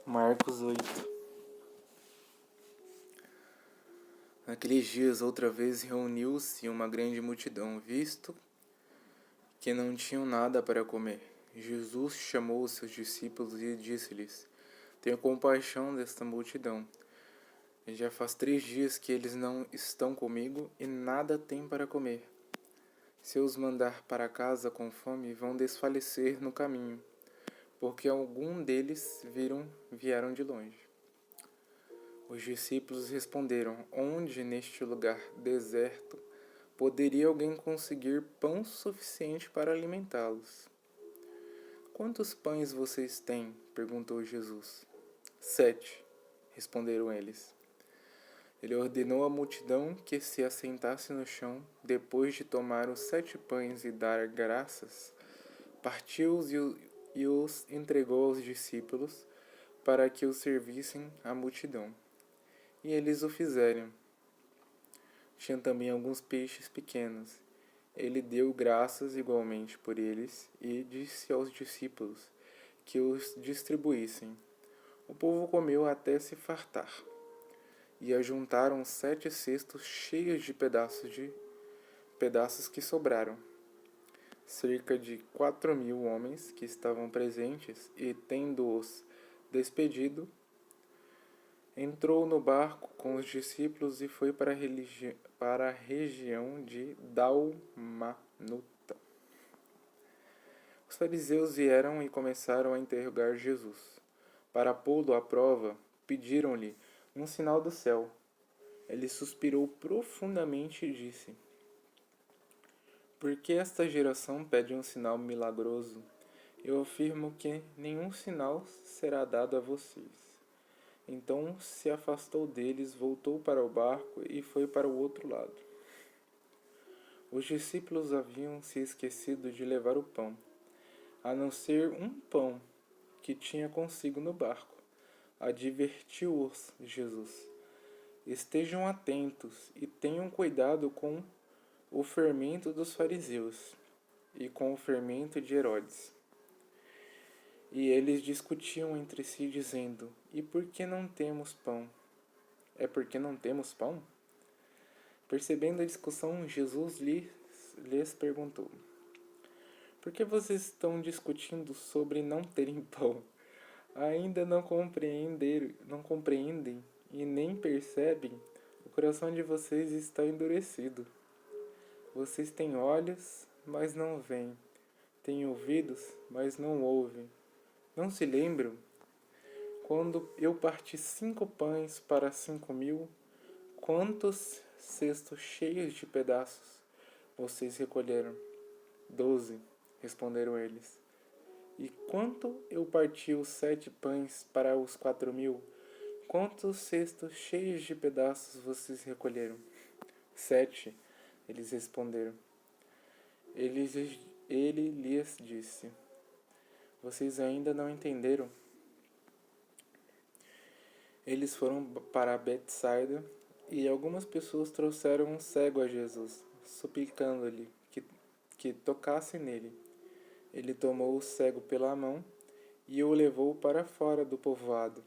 Marcos 8. Naqueles dias, outra vez reuniu-se uma grande multidão, visto que não tinham nada para comer. Jesus chamou os seus discípulos e disse-lhes: Tenho compaixão desta multidão. Já faz 3 dias que eles não estão comigo e nada têm para comer. Se eu os mandar para casa com fome, vão desfalecer no caminho, porque algum deles vieram de longe. Os discípulos responderam: Onde neste lugar deserto poderia alguém conseguir pão suficiente para alimentá-los? Quantos pães vocês têm? Perguntou Jesus. 7, responderam eles. Ele ordenou à multidão que se assentasse no chão. Depois de tomar os 7 pães e dar graças, partiu-os e os entregou aos discípulos para que os servissem à multidão. E eles o fizeram. Tinha também alguns peixes pequenos. Ele deu graças igualmente por eles e disse aos discípulos que os distribuíssem. O povo comeu até se fartar. E ajuntaram 7 cestos cheios de pedaços que sobraram. Cerca de 4.000 homens que estavam presentes e, tendo-os despedido, entrou no barco com os discípulos e foi para a região de Dalmanuta. Os fariseus vieram e começaram a interrogar Jesus. Para pô-lo à prova, pediram-lhe um sinal do céu. Ele suspirou profundamente e disse: Por que esta geração pede um sinal milagroso? Eu afirmo que nenhum sinal será dado a vocês. Então se afastou deles, voltou para o barco e foi para o outro lado. Os discípulos haviam se esquecido de levar o pão, a não ser um pão que tinha consigo no barco. Advertiu-os Jesus: Estejam atentos e tenham cuidado com o fermento dos fariseus e com o fermento de Herodes. E eles discutiam entre si, dizendo: E por que não temos pão? É porque não temos pão? Percebendo a discussão, Jesus lhes perguntou: Por que vocês estão discutindo sobre não terem pão? Ainda não compreendem e nem percebem? O coração de vocês está endurecido. Vocês têm olhos, mas não veem. Têm ouvidos, mas não ouvem. Não se lembram? Quando eu parti 5 pães para 5.000, quantos cestos cheios de pedaços vocês recolheram? 12, responderam eles. E quanto eu parti os 7 pães para os 4.000, quantos cestos cheios de pedaços vocês recolheram? 7, eles responderam. Ele lhes disse: Vocês ainda não entenderam? Eles foram para Betsaida e algumas pessoas trouxeram um cego a Jesus, suplicando-lhe que tocasse nele. Ele tomou o cego pela mão e o levou para fora do povoado.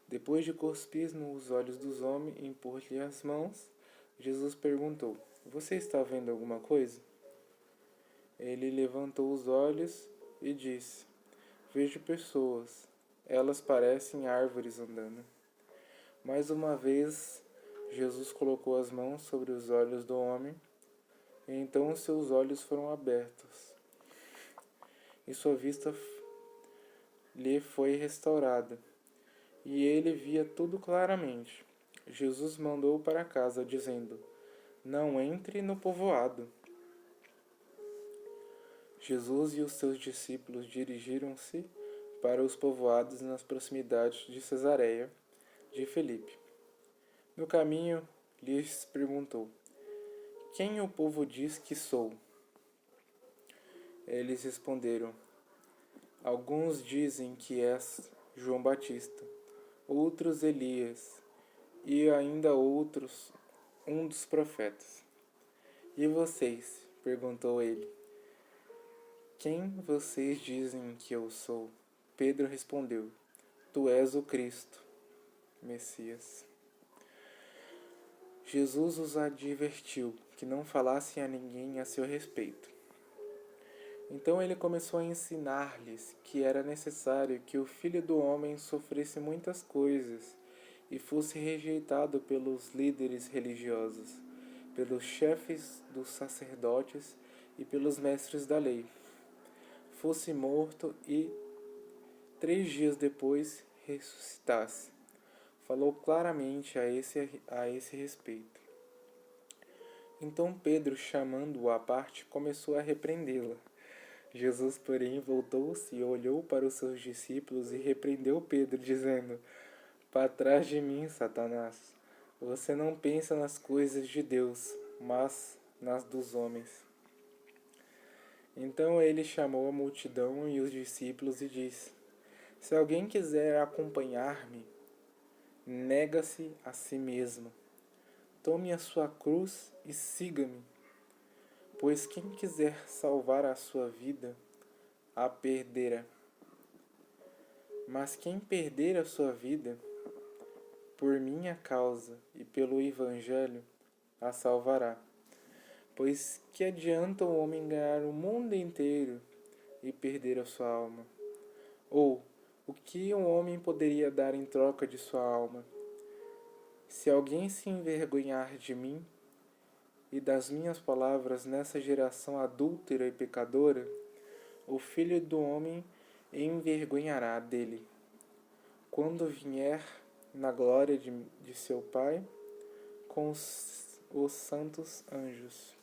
Depois de cuspir nos olhos dos homens e impor-lhe as mãos, Jesus perguntou: Você está vendo alguma coisa? Ele levantou os olhos e disse: Vejo pessoas. Elas parecem árvores andando. Mais uma vez, Jesus colocou as mãos sobre os olhos do homem, e então seus olhos foram abertos, e sua vista lhe foi restaurada, e ele via tudo claramente. Jesus mandou para casa, dizendo: Não entre no povoado. Jesus e os seus discípulos dirigiram-se para os povoados nas proximidades de Cesareia de Filipe. No caminho, lhes perguntou: Quem o povo diz que sou? Eles responderam: Alguns dizem que és João Batista, outros Elias, e ainda outros um dos profetas. E vocês? Perguntou ele. Quem vocês dizem que eu sou? Pedro respondeu: tu és o Cristo, Messias. Jesus os advertiu que não falassem a ninguém a seu respeito. Então ele começou a ensinar-lhes que era necessário que o Filho do Homem sofresse muitas coisas e fosse rejeitado pelos líderes religiosos, pelos chefes dos sacerdotes e pelos mestres da lei. Fosse morto e 3 dias depois ressuscitasse. Falou claramente a esse respeito. Então Pedro, chamando-o à parte, começou a repreendê-la. Jesus, porém, voltou-se e olhou para os seus discípulos e repreendeu Pedro, dizendo: Para trás de mim, Satanás, você não pensa nas coisas de Deus, mas nas dos homens. Então ele chamou a multidão e os discípulos e disse: Se alguém quiser acompanhar-me, nega-se a si mesmo. Tome a sua cruz e siga-me. Pois quem quiser salvar a sua vida, a perderá. Mas quem perder a sua vida, por minha causa e pelo Evangelho, a salvará. Pois que adianta o homem ganhar o mundo inteiro e perder a sua alma? Ou, o que um homem poderia dar em troca de sua alma? Se alguém se envergonhar de mim e das minhas palavras nessa geração adúltera e pecadora, o Filho do Homem envergonhará dele, quando vier na glória de seu Pai com os santos anjos.